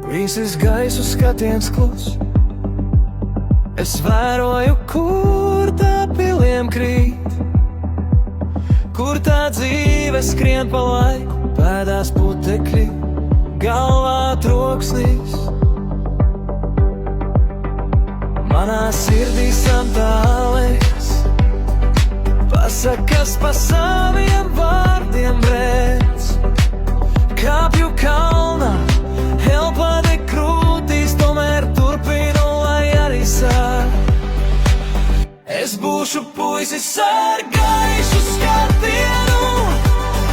Visis gaisu skatiens klus. Es vēroju, kur tā piliem krīt, kur tā dzīve skrien pa laiku, pēdās putekļi, galvā troksnis. Manā sirdī santālēs pasakas pa saviem vārdiem brēc. Kāpju kalnā, elpa de krūtīs, tomēr turpinu, lai arī sāk. Es būšu puisis ar gaišu skatienu,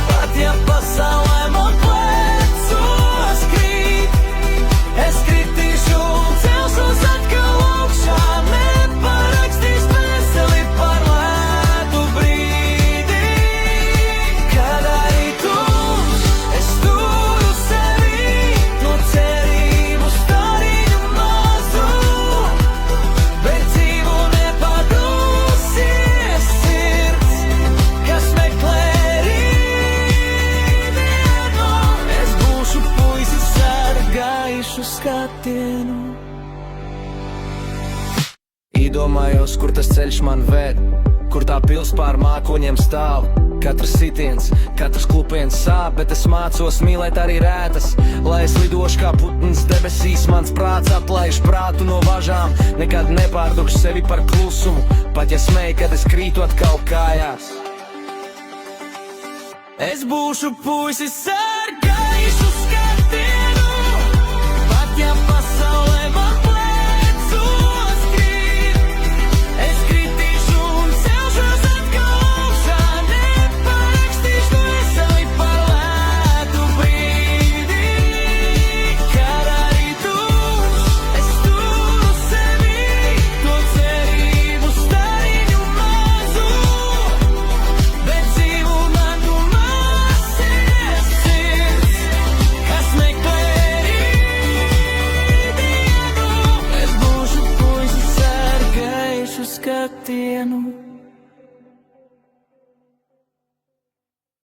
pat ja pasaulē man plecos krīt. Es kritīšu un celšos atkal augšā, neparakstīs veseli par lētu brīdi. Kad arī tumšs, es turu sevi no cerību stariņu mazu, bet dzīvu nepadosies sirds, kas meklē rītdienu. Es būšu puisis ar gaišu skatienu. Iedomājos, kur tas ceļš man ved, kur tā pils pār mākoņiem stāv. Katrs sitiens, katrs klupiens sāp, bet es mācos mīlēt arī rētas. Lai es lidošu kā putns debesīs, mans prāts atlaiž prātu no važām. Nekad nepārdukšu sevi par klusumu, pat ja smēju, kad es krītu atkal kājās. Es būšu puisis ar